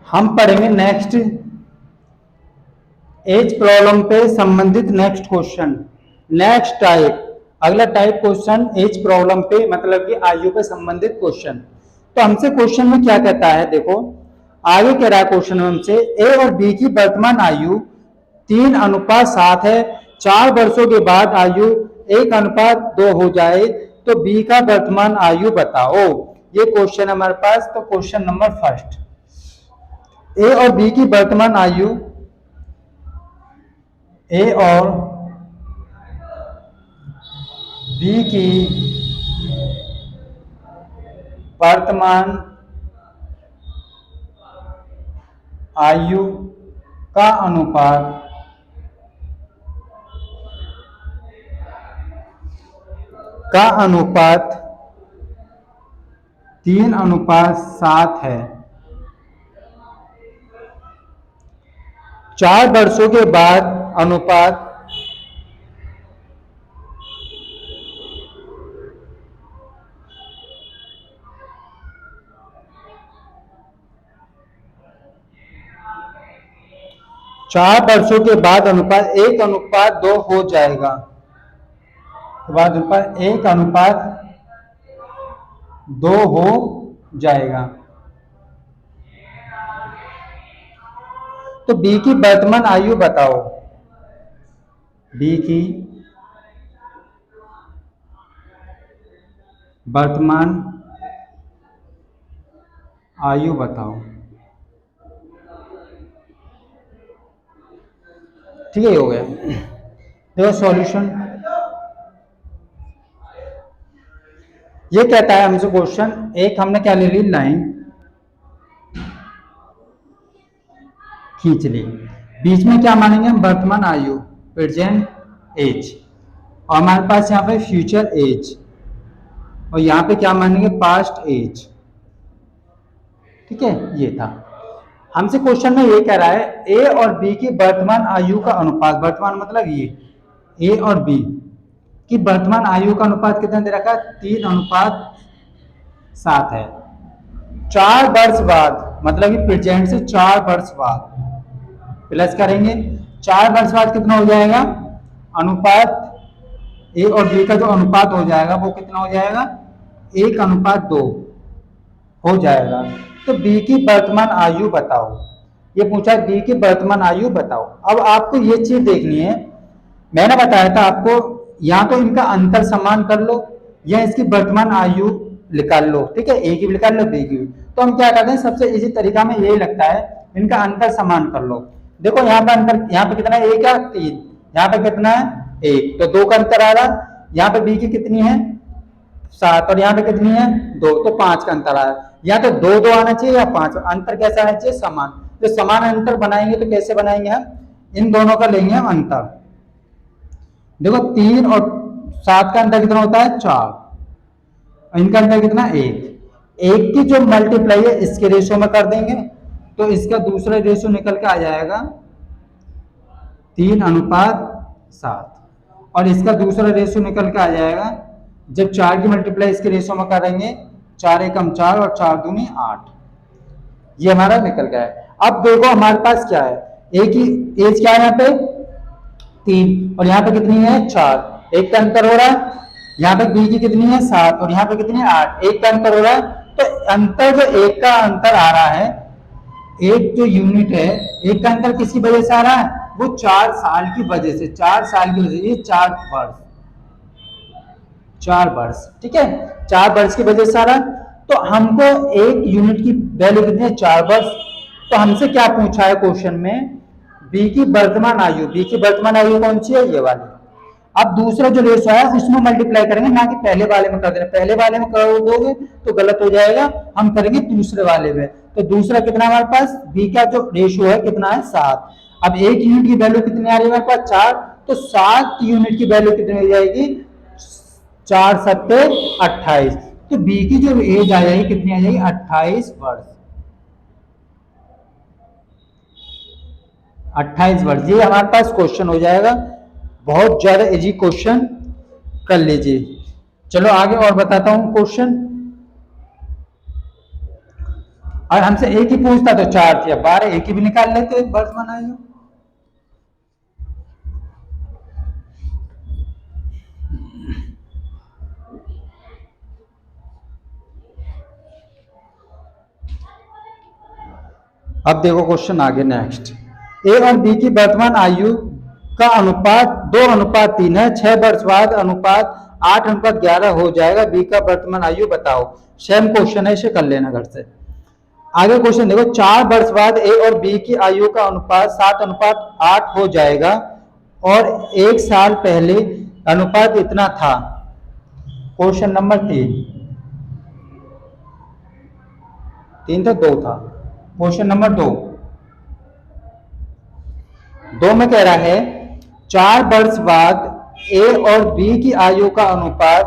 हम पढ़ेंगे next as problem पे संबंधित नेक्स्ट क्वेश्चन। नेक्स्ट टाइप, अगला टाइप क्वेश्चन एज प्रॉब्लम पे मतलब कि आयु पे संबंधित क्वेश्चन। तो हमसे क्वेश्चन में क्या कहता है, देखो आगे कह रहा है क्वेश्चन में हमसे ए और बी की वर्तमान आयु 3:7 है। 4 वर्षों के बाद आयु 1:2 हो जाए तो बी का वर्तमान आयु बताओ। ये क्वेश्चन हमारे पास। तो क्वेश्चन नंबर फर्स्ट, ए और बी की वर्तमान आयु, ए और बी की वर्तमान आयु का अनुपात का अनुपात 3:7 है। 4 वर्षों के बाद अनुपात 4 वर्षों के बाद अनुपात 1:2 हो जाएगा। बाद अनुपात 1:2 हो जाएगा। तो बी की वर्तमान आयु बताओ। बी की वर्तमान आयु बताओ। ठीक है, हो गया। देखो सॉल्यूशन, ये कहता है हमसे क्वेश्चन, एक हमने क्या ले ली, लाइन खींच ली, बीच में क्या मानेंगे हम, वर्तमान आयु, प्रेजेंट एज, और हमारे पास यहाँ पे फ्यूचर एज, और यहाँ पे क्या मानेंगे, पास्ट एज। ठीक है, ये था हमसे क्वेश्चन में। ये कह रहा है ए और बी की वर्तमान आयु का अनुपात, वर्तमान मतलब ये ए और बी की वर्तमान आयु का अनुपात कितना दे रखा है, 3:7 है। 4 वर्ष बाद मतलब कि प्रेजेंट से 4 वर्ष बाद प्लस करेंगे, 4 वर्ष बाद कितना हो जाएगा अनुपात, ए और बी का जो अनुपात हो जाएगा वो कितना हो जाएगा, 1:2 हो जाएगा। तो बी की वर्तमान आयु बताओ। ये पूछा बी की वर्तमान आयु बताओ। अब आपको ये चीज देखनी है, मैंने बताया था आपको, या तो इनका अंतर समान कर लो या इसकी वर्तमान आयु निकाल लो। ठीक है, ए की भी निकाल लो, बी की भी। तो हम क्या करते हैं, सबसे इजी तरीका में यही लगता है, इनका अंतर समान कर लो। देखो यहाँ पे अंतर, यहाँ पे कितना है, 1 या 3, यहाँ पे कितना है 1, तो 2 का अंतर आ रहा। यहाँ पे बी की कितनी है 7, और यहाँ पे कितनी है 2, तो 5 का अंतर आ रहा है। या तो 2 आना चाहिए या 5, अंतर कैसा आना चाहिए, समान। तो समान अंतर बनाएंगे तो कैसे बनाएंगे हम, इन दोनों का लेंगे हम अंतर। देखो 3 और 7 का अंतर कितना होता है, 4, इनका अंतर कितना, 1 की जो मल्टीप्लाई है इसके रेशियो में कर देंगे तो इसका दूसरा रेशियो निकल के आ जाएगा 3:7, और इसका दूसरा रेशियो निकल के आ जाएगा, जब 4 की मल्टीप्लाई इसके रेशियो में करेंगे, 4 एकम 4 और 4 दूनी 8, ये हमारा निकल गया है। अब देखो हमारे पास क्या है, ए की एज क्या है यहाँ पे 3, और यहाँ पे कितनी है 4, 1 का अंतर हो रहा है। यहाँ पे बी की कितनी है 7, और यहाँ पे कितनी है 8, 1 का अंतर हो रहा है। तो अंतर जो 1 का अंतर आ रहा है, एक जो यूनिट है, 1 का अंतर किसकी वजह से आ रहा है, वो 4 साल की वजह से, 4 साल की वजह से, ये 4 वर्ष, 4 वर्ष। ठीक है, 4 वर्ष की वजह से आ रहा। तो हमको एक यूनिट की वैल्यू कितनी है, 4 वर्ष। तो हमसे क्या पूछा है क्वेश्चन में, बी की वर्तमान आयु, बी की वर्तमान आयु कौन सी है, ये वाली। अब दूसरा जो रेशो है उसमें मल्टीप्लाई करेंगे, ना कि पहले वाले में कर देना। पहले वाले में कर दोगे तो गलत हो जाएगा, हम करेंगे दूसरे वाले में। तो दूसरा कितना हमारे पास, बी का जो रेशो है कितना है 7। अब एक यूनिट की वैल्यू कितनी आ रही है हमारे पास 4, तो 7 यूनिट की वैल्यू कितनी हो जाएगी, 4 सत्ते 28। तो बी की जो एज आ जाएगी कितनी आ जाएगी, 28 वर्ष, 28 वर्ष। ये हमारे पास क्वेश्चन हो जाएगा, बहुत ज्यादा इजी क्वेश्चन, कर लीजिए। चलो आगे और बताता हूं क्वेश्चन। और हमसे एक ही पूछता तो 4 थी, अब 12, एक ही भी निकाल लेते वर्तमान आयु। अब देखो क्वेश्चन आगे नेक्स्ट, ए और बी की वर्तमान आयु का अनुपात 2:3 है, 6 वर्ष बाद अनुपात 8:11 हो जाएगा, बी का वर्तमान आयु बताओ। सेम क्वेश्चन है, इसे कर लेना घर से। आगे क्वेश्चन देखो, 4 वर्ष बाद ए और बी की आयु का अनुपात 7:8 हो जाएगा और 1 साल पहले अनुपात इतना था। क्वेश्चन नंबर 3 तो 2 था। क्वेश्चन नंबर 2 में कह रहा है 4 वर्ष बाद ए और बी की आयु का अनुपात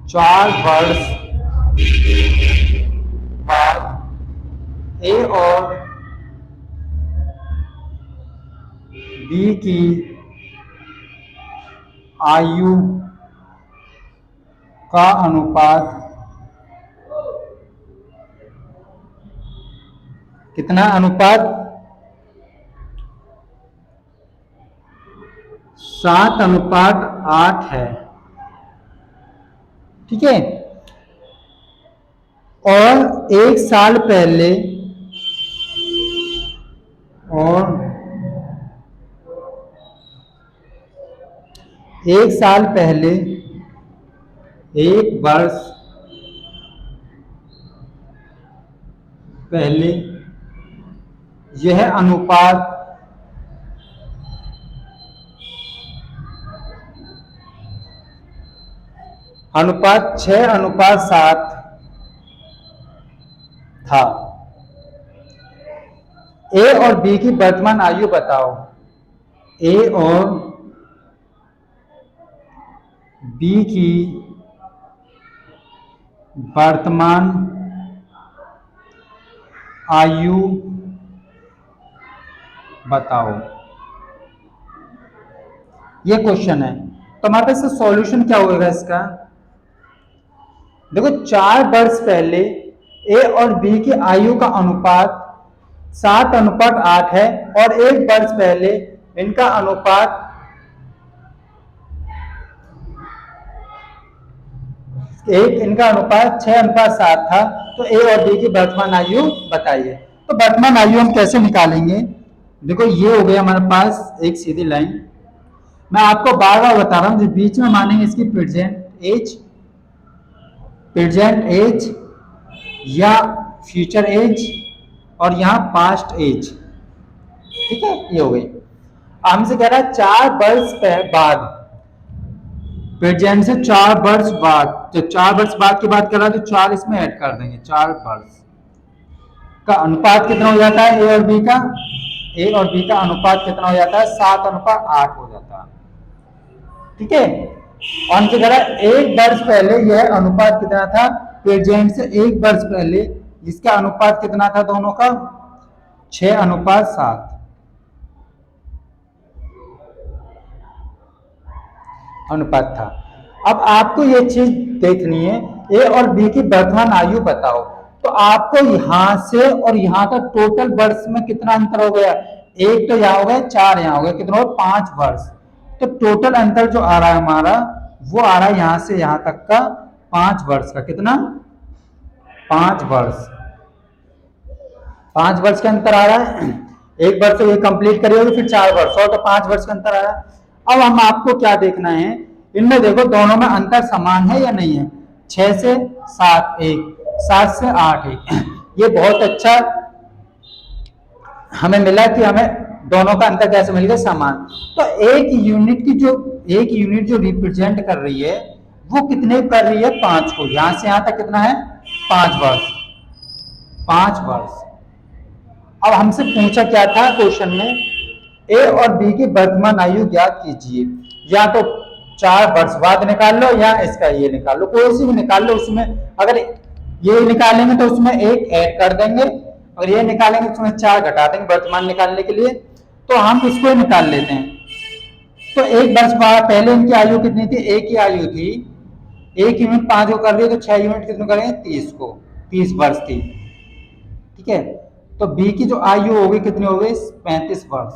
4 वर्ष बाद ए और बी की आयु का अनुपात कितना, अनुपात 7:8 है, ठीक है। और 1 साल पहले एक वर्ष पहले यह अनुपात 6:7 था। ए और बी की वर्तमान आयु बताओ। ए और बी की वर्तमान आयु बताओ, ये क्वेश्चन है। तो हमारे पास सॉल्यूशन क्या होगा इसका, देखो 4 वर्ष पहले ए और बी की आयु का अनुपात 7:8 है और 1 वर्ष पहले इनका अनुपात इनका अनुपात 6:7 था। तो ए और बी की वर्तमान आयु बताइए। तो वर्तमान आयु हम कैसे निकालेंगे, देखो ये हो गया हमारे पास एक सीधी लाइन। मैं आपको बार बार बता रहा हूं, जो बीच में मानेंगे इसकी प्रेजेंट एज या फ्यूचर एज और यहाँ पास्ट एज, ठीक है। ये हो गई। हमसे कह रहा है 4 वर्ष बाद, प्रेजेंट से 4 वर्ष बाद, तो 4 वर्ष बाद की बात कर रहा है तो 4 इसमें ऐड कर देंगे। 4 वर्ष का अनुपात कितना हो जाता है, ए और बी का अनुपात कितना हो जाता है, 7:8 हो जाता है, ठीक है। और हमसे कह रहा है 1 वर्ष पहले यह अनुपात कितना था, प्रेजेंट से 1 वर्ष पहले इसका अनुपात कितना था, दोनों का 6:7 अनुपात था। अब आपको ये चीज देखनी है, ए और बी की वर्तमान आयु बताओ। तो आपको यहां से और यहां तक टोटल वर्ष में कितना अंतर हो गया, एक तो यहाँ हो गया, 4 यहाँ हो गया, कितना हो, 5 वर्ष। तो टोटल अंतर जो आ रहा है हमारा, वो आ रहा है यहां से यहां तक का 5 वर्ष का, कितना, 5 वर्ष। 5 वर्ष का अंतर आ रहा है। 1 वर्ष ये कंप्लीट करिए फिर 4 वर्ष और, तो 5 वर्ष का अंतर आ रहा है। अब हम आपको क्या देखना है, इनमें देखो दोनों में अंतर समान है या नहीं है। 6 से 7 1, 7 से 8 1, ये बहुत अच्छा हमें मिला कि हमें दोनों का अंतर कैसे मिल गया, समान। तो एक यूनिट जो रिप्रेजेंट कर रही है वो कितने कर रही है, 5 को। यहां से यहां तक कितना है, 5 वर्ष, 5 वर्ष। अब हमसे पूछा क्या था क्वेश्चन में, ए और बी की वर्तमान आयु ज्ञात कीजिए। या तो 4 वर्ष बाद निकाल लो या इसका ये निकाल लो, कोई सी भी निकाल लो। उसमें अगर ये निकालेंगे तो उसमें 1 ऐड कर देंगे, और ये निकालेंगे तो उसमें 4 घटा देंगे वर्तमान निकालने के लिए। तो हम इसको निकाल लेते हैं। तो 1 वर्ष बाद पहले इनकी आयु कितनी थी, 1 की आयु थी। 1 यूनिट 5 को कर दिया तो 6 यूनिट कितने करेंगे, 30 को। 30 वर्ष थी। ठीक है, तो बी की जो आयु होगी कितनी होगी? 35 वर्ष।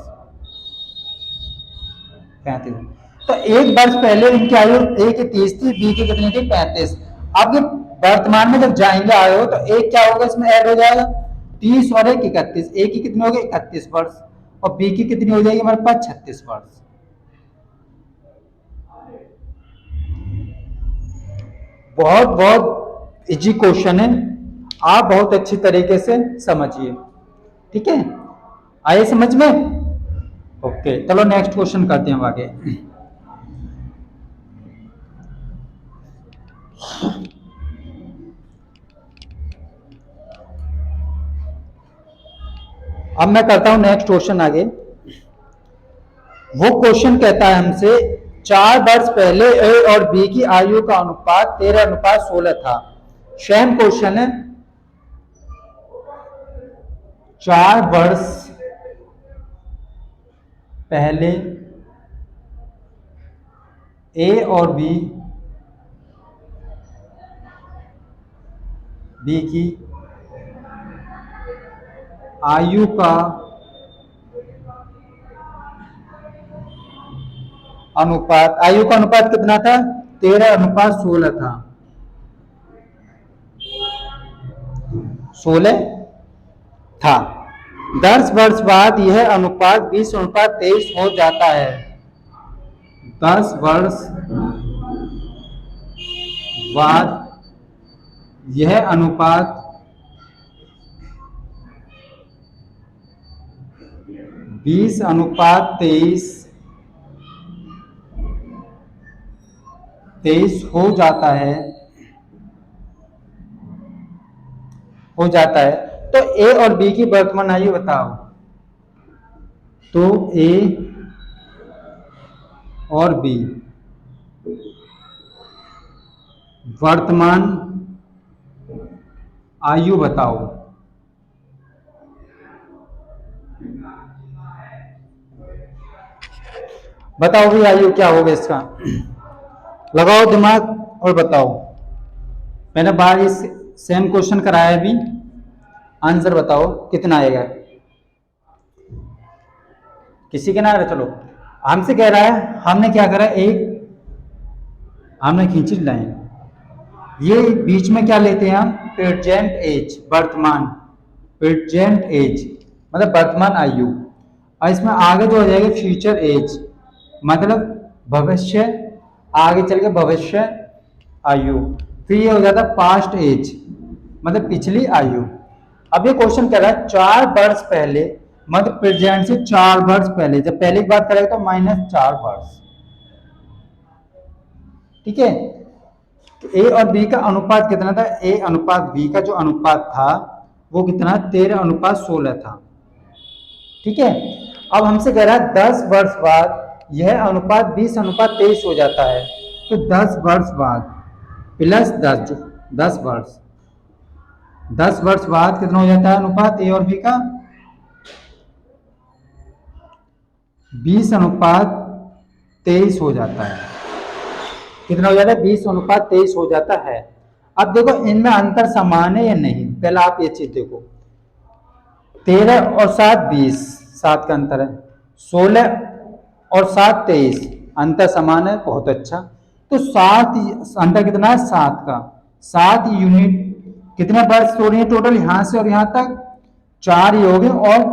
35। तो एक वर्ष पहले इनकी आयु ए की 30 थी, बी की कितनी थी? 35। अब ये वर्तमान में जब जाएंगे आयु, तो एक क्या होगा इसमें ऐड हो जाएगा? 30 और एक 31। ए की कितनी होगी? 31 वर्ष। और बी की कितनी हो जाएगी हमारे पास? 36 वर्ष। बहुत बहुत इजी क्वेश्चन है, आप बहुत अच्छी तरीके से समझिए। ठीक है, आइए समझ में। ओके, चलो नेक्स्ट क्वेश्चन करते हैं आगे। अब मैं करता हूं नेक्स्ट क्वेश्चन आगे। वो क्वेश्चन कहता है हमसे 4 वर्ष पहले ए और बी की आयु का अनुपात 13:16 था। सेम क्वेश्चन है। 4 वर्ष पहले ए और बी की आयु का अनुपात कितना था? 13:16 था। 16 था। 10 वर्ष बाद यह अनुपात 20:23 हो जाता है। 10 वर्ष बाद यह अनुपात 20:23 हो जाता है। तो ए और बी की वर्तमान आयु बताओ। तो ए और बी वर्तमान आयु बताओ। बताओ भी आयु क्या होगा इसका? लगाओ दिमाग और बताओ। मैंने बाहर इस सेम क्वेश्चन कराया भी, आंसर बताओ कितना आएगा। किसी के ना रहा, चलो हमसे कह रहा है, हमने क्या करा, हमने खींची लाइन, ये बीच में क्या लेते हैं हम? प्रेजेंट एज, वर्तमान, प्रेजेंट एज मतलब वर्तमान आयु, और इसमें आगे जो हो जाएगी फ्यूचर एज मतलब भविष्य, आगे चल के भविष्य आयु। फिर ये हो जाता है पास्ट एज मतलब पिछली आयु। अब ये क्वेश्चन कह रहा है 4 वर्ष पहले मतलब प्रेजेंट से 4 वर्ष पहले, जब पहले की बात करेगा तो -4 वर्ष। ठीक है, तो ए और बी का अनुपात कितना था? ए अनुपात बी का जो अनुपात था वो कितना? 13:16 था। ठीक है, अब हमसे कह रहा है 10 वर्ष बाद यह अनुपात 20:23 हो जाता है। तो 10 वर्ष बाद प्लस 10 वर्ष, 10 वर्ष बाद कितना हो जाता है अनुपात ए और बी का? 20:23 हो जाता है। कितना हो जाता है? 20:23 हो जाता है। अब देखो इनमें अंतर समान है या नहीं, पहले आप ये चीज देखो। 13 और 7 20, 7 का अंतर है। 16 और 7 23, अंतर समान है, बहुत अच्छा। तो 7 अंतर कितना है? 7 का। 7 यूनिट कितने वर्ष हो रही है टोटल? यहां से और यहां तक 4 ही हो गए और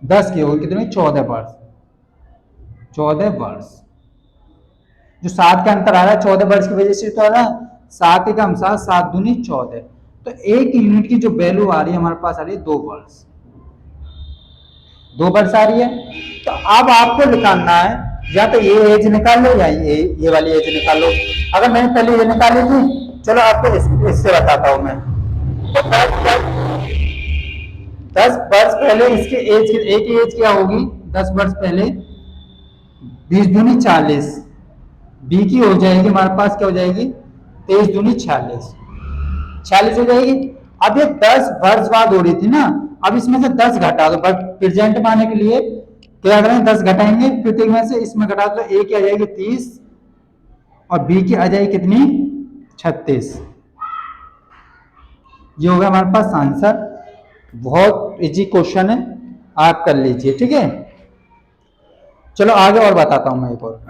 10 के हो गए, कितने? 14 वर्ष। 14 वर्ष जो 7 का अंतर आ रहा है 14 वर्ष की वजह से तो आ रहा है। 7 एकम 7, 7 दूनी 14। तो 1 यूनिट की जो वैल्यू आ रही है हमारे पास आ रही है 2 वर्ष। 2 वर्ष आ रही है। तो अब आपको निकालना है, या तो ये एज निकाल लो या ये वाली एज निकाल लो। अगर मैंने पहले ये निकाली थी, चलो आपको इससे बताता हूं मैं। तो 10 वर्ष पहले इसकी एज, एक की एज क्या होगी? 10 वर्ष पहले 20 दूनी 40, बी की हो जाएगी हमारे पास क्या हो जाएगी? 23 दूनी 46, 46 हो जाएगी। अब ये 10 वर्ष बाद हो रही थी ना, अब इसमें से 10 घटा दो, बट प्रेजेंट में आने के लिए क्या करेंगे? 10 घटाएंगे, फिर में से इसमें घटा दो, ए की आ जाएगी 30 और बी की आ जाएगी कितनी? 36। ये होगा हमारे पास आंसर। बहुत इजी क्वेश्चन है, आप कर लीजिए, ठीक है। चलो आगे और बताता हूं मैं एक और।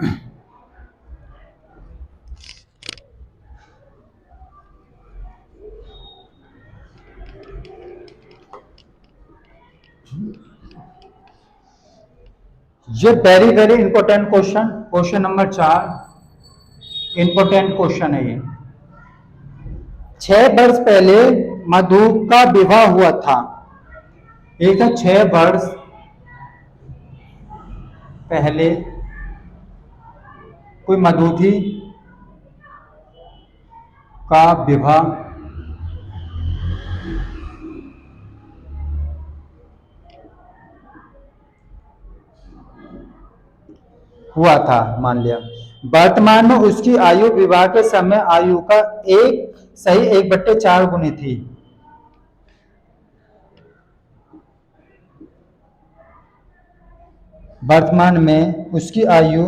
ये very very important question, question number 4 important question है ये। 6 वर्ष पहले मधु का विवाह हुआ था। एक था 6 वर्ष पहले कोई मधु थी का विवाह हुआ था, मान लिया। वर्तमान में उसकी आयु विवाह के समय आयु का 1/4 गुनी थी। वर्तमान में उसकी आयु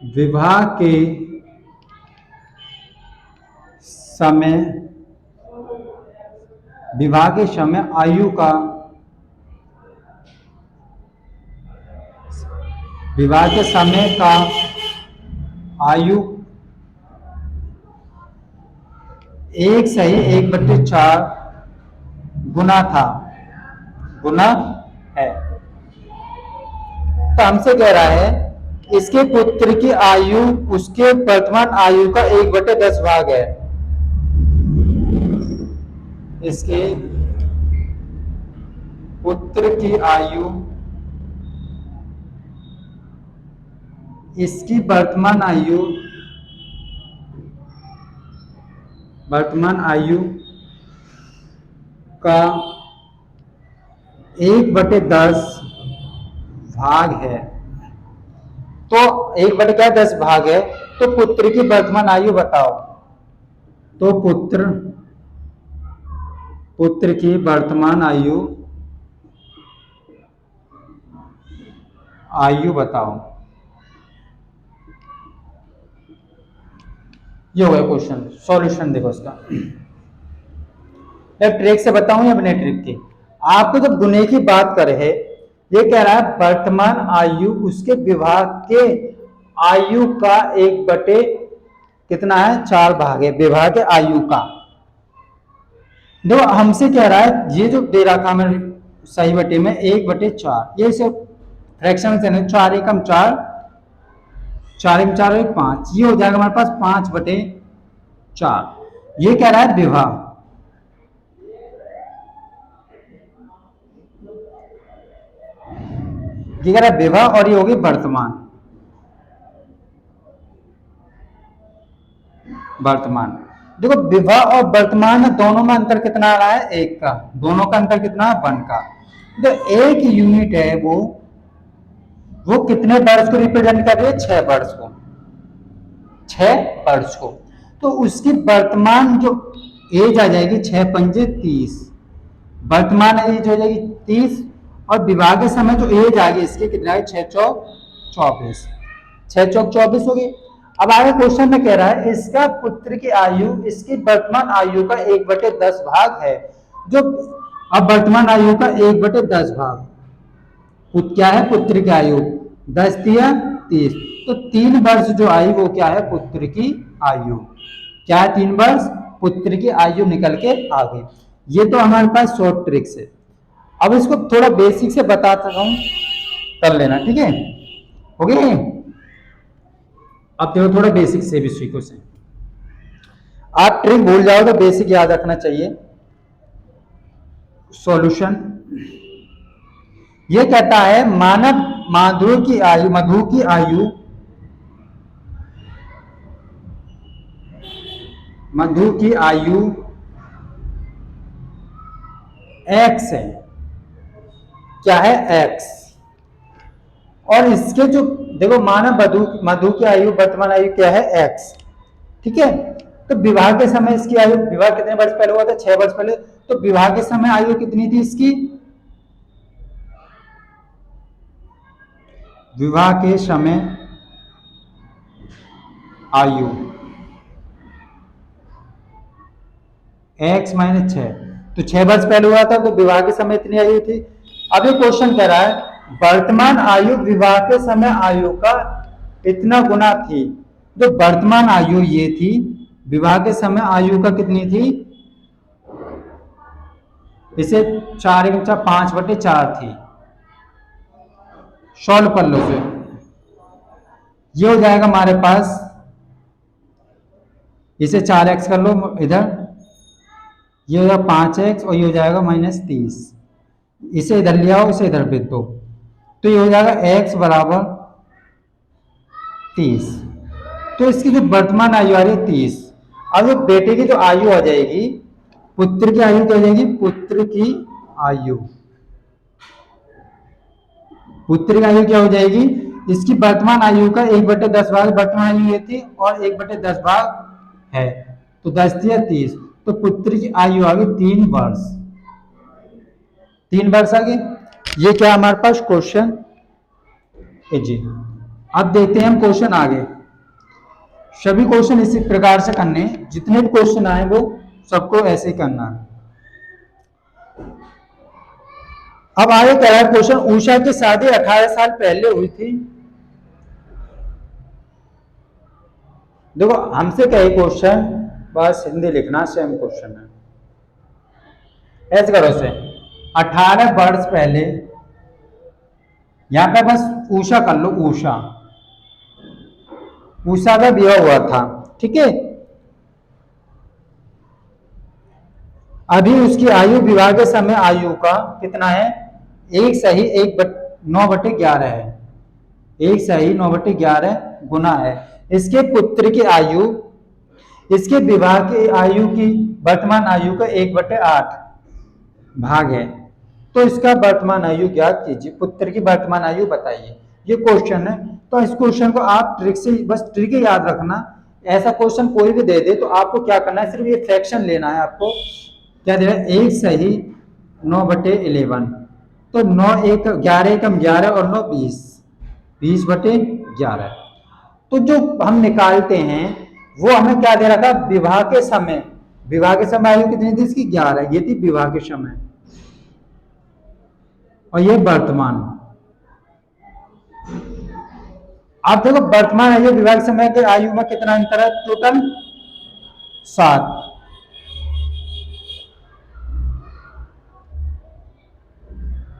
विवाह के समय आयु का विवाह के समय का आयु 1/4 गुना था, गुना है। तो हमसे कह रहा है इसके पुत्र की आयु उसके वर्तमान आयु का 1/10 भाग है। इसके पुत्र की आयु इसकी वर्तमान आयु का 1/10 भाग है। तो 1/10 भाग है, तो पुत्र की वर्तमान आयु बताओ। तो पुत्र की वर्तमान आयु बताओ। ये हो गया क्वेश्चन। सॉल्यूशन देखो इसका, मैं ट्रिक से बताऊं या बिना ट्रिक के। आपको जब गुने की बात कर रहे, ये कह रहा है वर्तमान आयु उसके विवाह के आयु का 1/4 भाग है, विवाह के आयु का। देखो हमसे कह रहा है ये जो दे रखा मैंने सही बटे में 1/4, ये सब फ्रैक्शन से 4 एकम 4, 4 एकम 4 5, ये हो जाएगा हमारे पास 5/4। ये कह रहा है विवाह, ये कह रहा है विवाह, और ये होगी वर्तमान। देखो विवाह और वर्तमान दोनों में अंतर कितना आ रहा है? 1 का। दोनों का अंतर कितना है? 1 का। जो 1 यूनिट है वो कितने वर्ष को रिप्रेजेंट कर रही है? 6 वर्ष को। 6 वर्ष को। तो उसकी वर्तमान जो एज आ जाएगी 6 पंजे 30, वर्तमान एज हो जाएगी 30, और विवाह के समय जो एज आ गई इसके कितना है? 6 चौक 24, 6 चौक 24 होगी। अब आगे क्वेश्चन में कह रहा है इसका पुत्र की आयु इसकी वर्तमान आयु का 1/10 भाग है। जो अब वर्तमान आयु का 1/10 भाग क्या है? पुत्र की आयु 10 या 30, तो 3 वर्ष जो आई वो क्या है? पुत्र की आयु। क्या है? 3 वर्ष पुत्र की आयु निकल के आ गई। ये तो हमारे पास शॉर्ट ट्रिक्स है। अब इसको थोड़ा बेसिक से बताता हूं, कर लेना, ठीक है? हो गया? अब देखो थोड़ा बेसिक से भी सीखो से। आप ट्रिक भूल जाओ तो बेसिक याद रखना चाहिए। सॉल्यूशन ये कहता है मधु की आयु x है। क्या है? x। और इसके जो देखो मधु की आयु वर्तमान आयु क्या है? x, ठीक है? तो विवाह के समय इसकी आयु, विवाह कितने वर्ष पहले हुआ था? 6 वर्ष पहले। तो विवाह के समय आयु कितनी थी इसकी? विवाह के समय आयु x-6, तो 6 वर्ष पहले हुआ था तो विवाह के समय इतनी आयु थी। अब ये क्वेश्चन कह रहा है वर्तमान आयु विवाह के समय आयु का इतना गुना थी। जो वर्तमान आयु ये थी, विवाह के समय आयु का कितनी थी, इसे 4×5/4 थी। सॉल्व कर लो फिर, ये हो जाएगा हमारे पास, इसे 4x कर लो इधर, ये हो जाएगा 5x और ये हो जाएगा -30। इसे इधर ले आओ, इसे इधर भेज दो, तो ये हो जाएगा x बराबर 30। तो इसकी जो वर्तमान आयु आ रही है 30। अब जो बेटे की जो आयु आ जाएगी, पुत्र की आयु क्या हो जाएगी, पुत्र की आयु, पुत्र की आयु क्या हो जाएगी, इसकी वर्तमान आयु का 1/10 भाग वर्तमान आयु ये थी और 1/10 भाग है, तो 10 दिया 30, तो पुत्र की आयु आ गई 3 वर्ष। 3 वर्ष आ गए। ये क्या हमारे पास क्वेश्चन है जी। अब देखते हैं हम क्वेश्चन आगे। सभी क्वेश्चन इसी प्रकार से करने, जितने भी क्वेश्चन आए वो सबको ऐसे ही करना है। अब आगे कह रहा है क्वेश्चन, उषा की शादी 18 साल पहले हुई थी। देखो हमसे कहे क्वेश्चन, बस हिंदी लिखना, सेम क्वेश्चन है। ऐसे करो से 18 वर्ष पहले, यहां पे बस उषा कर लो, उषा, उषा का विवाह हुआ था, ठीक है। अभी उसकी आयु विवाह के समय आयु का कितना है, 9/11 है, 9/11 गुना है। इसके पुत्र की आयु इसके विवाह की आयु की वर्तमान आयु का 1/8 भाग है, तो इसका वर्तमान आयु ज्ञात कीजिए, पुत्र की वर्तमान आयु बताइए। ये क्वेश्चन है, तो इस क्वेश्चन को आप ट्रिक से, बस ट्रिक याद रखना। ऐसा क्वेश्चन कोई भी दे दे तो आपको क्या करना है, सिर्फ ये फ्रैक्शन लेना है। आपको क्या दे रहा है, 9/11, तो 9 1 11 कम 11 और 9 20, 20/11। तो जो हम निकालते हैं वो हमें क्या दे रहा था, विवाह के समय, विवाह के समय आयु कितनी थी इसकी, 11, ये थी विवाह के समय, और ये वर्तमान। आप देखो वर्तमान आयु विवाह के समय के आयु में कितना अंतर है, टोटल 7,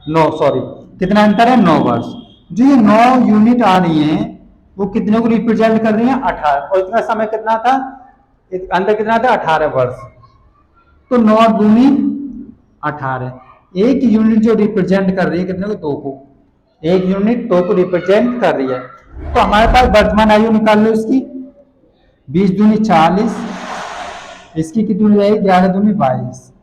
9, सॉरी, कितना अंतर है, 9 वर्ष। जो ये 9 यूनिट आ रही हैं वो कितने को रिप्रेजेंट कर रही हैं, 18, और इसका समय कितना था, अंतर कितना था, 18 वर्ष, तो 9 दूनी 18। एक यूनिट जो रिप्रेजेंट कर रही है कितने को, 2 को, एक यूनिट 2 को रिप्रेजेंट कर रही है। तो हमारे पास वर्तमान आयु निकाल लो इसकी, 20 दूनी 40, इसकी कितनी हो जाएगी, 11 दूनी 22।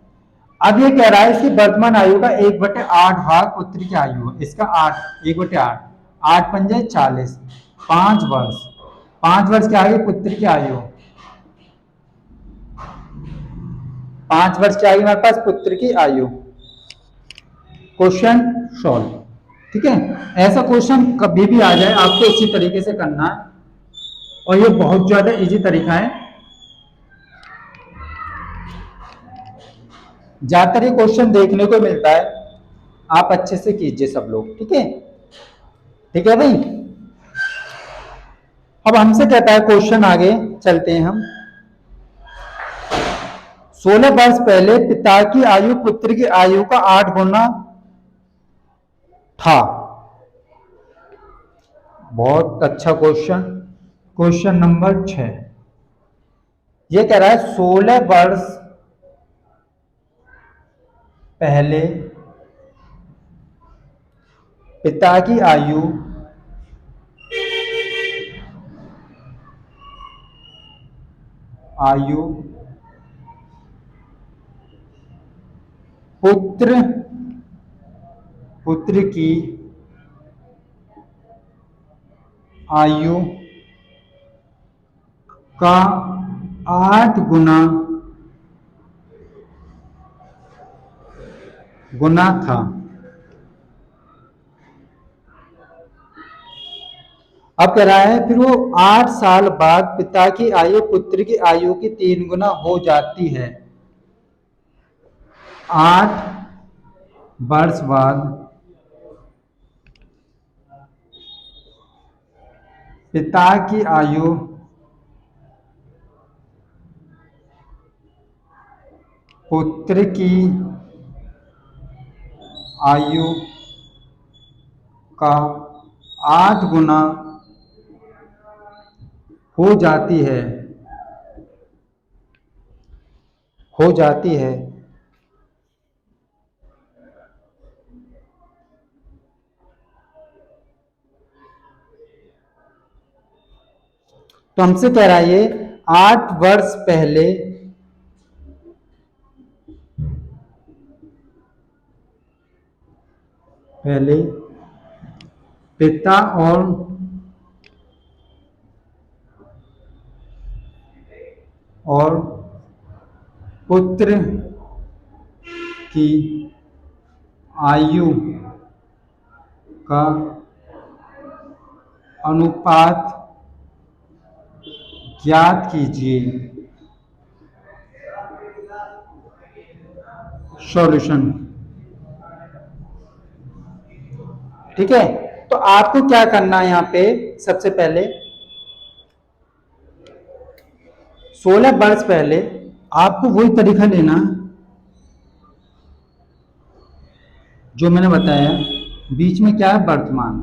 अब ये कह रहा है इसकी वर्तमान आयु का 1/8 भाग पुत्र की आयु है, इसका 8, 1/8, 8 पंजे 40, 5 वर्ष, 5 वर्ष की आयु पुत्र की आयु, 5 वर्ष की आयु हमारे पास पुत्र की आयु। क्वेश्चन सॉल्व, ठीक है। ऐसा क्वेश्चन कभी भी आ जाए आपको इसी तरीके से करना है, और ये बहुत ज्यादा इजी तरीका है। ज्यादातर ये क्वेश्चन देखने को मिलता है, आप अच्छे से कीजिए सब लोग, ठीक है, ठीक है भाई। अब हमसे कहता है क्वेश्चन, आगे चलते हैं हम। 16 वर्ष पहले पिता की आयु पुत्र की आयु का 8 गुना था। बहुत अच्छा क्वेश्चन, क्वेश्चन नंबर 6। ये कह रहा है 16 वर्ष पहले पिता की आयु पुत्र की आयु का 8 गुना था। अब कह रहा है फिर वो 8 साल बाद पिता की आयु पुत्र की आयु की 3 गुना हो जाती है। 8 वर्ष बाद पिता की आयु पुत्र की आयु का 8 गुना हो जाती है। हो जाती है। तो हमसे कह रहा है ये 8 वर्ष पहले पिता और पुत्र की आयु का अनुपात ज्ञात कीजिए। सॉल्यूशन। ठीक है, तो आपको क्या करना है यहाँ पे, सबसे पहले 16 वर्ष पहले आपको वही तरीका लेना जो मैंने बताया। बीच में क्या है, वर्तमान,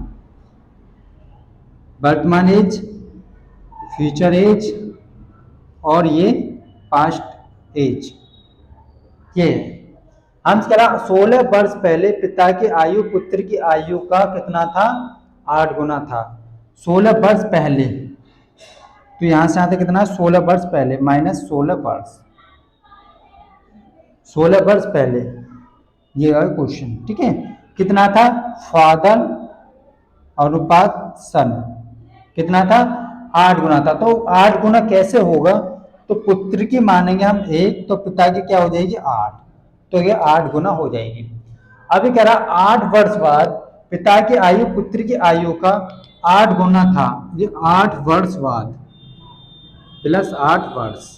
वर्तमान एज, फ्यूचर एज और ये पास्ट एज। ये हम कह रहा 16 वर्ष पहले पिता की आयु पुत्र की आयु का कितना था, 8 गुना था। 16 वर्ष पहले, तो यहां से आता कितना, 16 वर्ष पहले माइनस 16 वर्ष, 16 वर्ष पहले, ये है क्वेश्चन। ठीक है, कितना था, फादर अनुपात सन कितना था, 8 गुना था। तो 8 गुना कैसे होगा, तो पुत्र की मानेंगे हम 1, तो पिता की क्या हो जाएगी 8, तो ये 8 गुना हो जाएगी। अभी कह रहा 8 वर्ष बाद पिता की आयु पुत्र की आयु का 8 गुना था। ये 8 वर्ष बाद प्लस 8 वर्ष,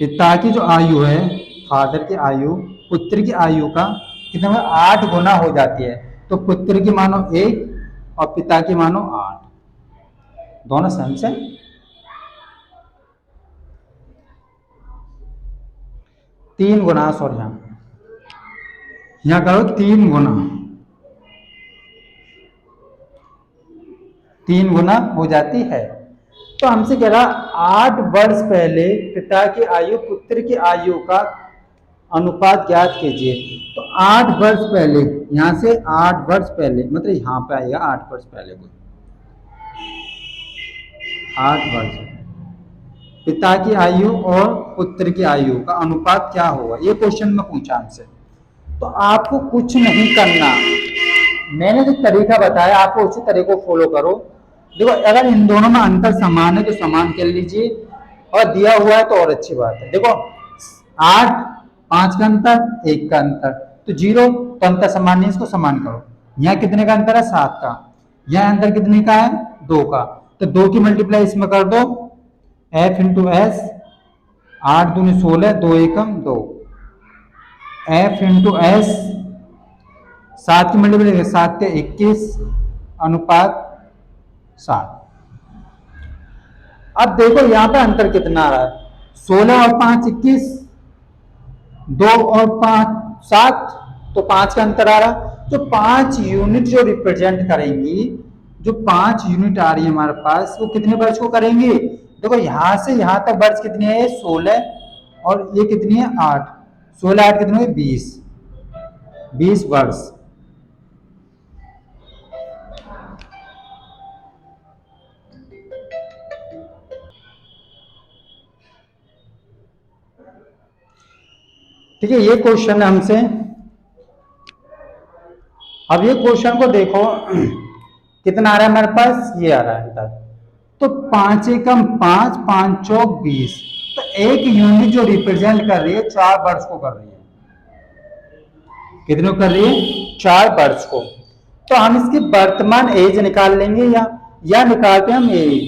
पिता की जो आयु है, फादर की आयु पुत्र की आयु का कितना, 8 गुना हो जाती है। तो पुत्र की मानो 1 और पिता की मानो 8, दोनों सेम से। तीन गुना, सॉरी यहाँ करो 3 गुना, 3 गुना हो जाती है। तो हमसे कह रहा 8 वर्ष पहले पिता की आयु पुत्र की आयु का अनुपात ज्ञात कीजिए। तो 8 वर्ष पहले, यहां से 8 वर्ष पहले मतलब यहां पे आएगा 8 वर्ष पहले को, 8 वर्ष पिता की आयु और पुत्र की आयु का अनुपात क्या होगा, ये क्वेश्चन में पूछा हमसे। तो आपको कुछ नहीं करना, मैंने जो तरीका बताया आपको उसी तरीके को फॉलो करो। देखो अगर इन दोनों में अंतर समान है तो समान कर लीजिए, और दिया हुआ है तो और अच्छी बात है। देखो 8, 5 का अंतर, 1 का अंतर, तो 0, तो अंतर समान नहीं, इसको समान करो। यहाँ कितने का अंतर है, 7 का, यहाँ अंतर कितने का है, 2 का, तो 2 की मल्टीप्लाई इसमें कर दो, F इंटू एस, 8 दूनी 16, 2 एकम 2, F इंटू एस, 7 की मल्टीप्लाई 7 के 21 अनुपात 7। अब देखो यहां पे अंतर कितना आ रहा है, 16 और 5 21, 2 और 5 7, तो 5 का अंतर आ रहा। तो 5 यूनिट जो रिप्रेजेंट करेंगी, जो 5 यूनिट आ रही है हमारे पास, वो कितने वर्ष को करेंगे, देखो यहां से यहां तक वर्ष कितनी है, 16, और ये कितनी है 8, 16 8 कितने हुए 20 वर्ष। ठीक है, ये क्वेश्चन है हमसे। अब ये क्वेश्चन को देखो कितना आ रहा है हमारे पास, ये आ रहा है अंतर। तो 5 एकम 5, 5 चौक 20, तो एक यूनिट जो रिप्रेजेंट कर रही है 4 वर्ष को कर रही है, कितने को कर रही है, 4 वर्ष को। तो हम इसकी वर्तमान एज निकाल लेंगे या निकालते हैं हम एज।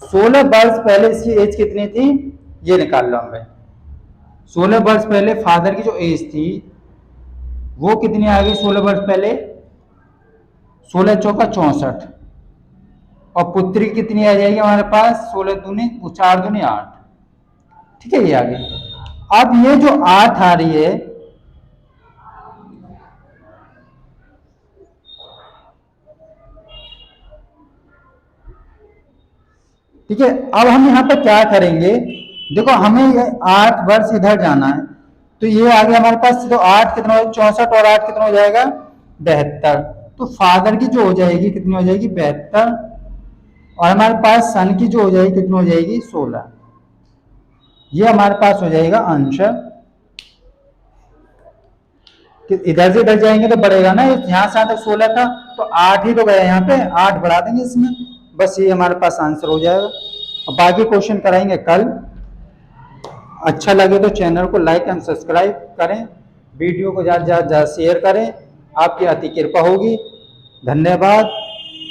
16 वर्ष पहले इसकी एज कितनी थी, ये निकाल लो हम भाई। 16 वर्ष पहले फादर की जो एज थी वो कितनी आ गई 16 वर्ष पहले, 16 चौका 64, और पुत्री कितनी आ जाएगी हमारे पास 16 दूनी 4 दूनी 8। ठीक है, ये आ गई। अब ये जो 8 आ रही है, ठीक है, अब हम यहाँ पर क्या करेंगे, देखो हमें ये 8 वर्ष इधर जाना है, तो ये आ गया हमारे पास, तो 8 कितना हो, 64 और 8 कितना हो जाएगा 72। तो फादर की जो हो जाएगी कितनी हो जाएगी 72, और हमारे पास सन की जो हो जाएगी कितनी हो जाएगी 16। ये हमारे पास हो जाएगा आंसर। इधर से इधर जाएंगे तो बढ़ेगा ना, यहाँ से तक 16 था तो 8 ही तो गया, यहाँ पे 8 बढ़ा देंगे इसमें, बस ये हमारे पास आंसर हो जाएगा। और बाकी क्वेश्चन कराएंगे कल। अच्छा लगे तो चैनल को लाइक एंड सब्सक्राइब करें, वीडियो को ज़्यादा से ज़्यादा शेयर करें, आपकी अति कृपा होगी। धन्यवाद।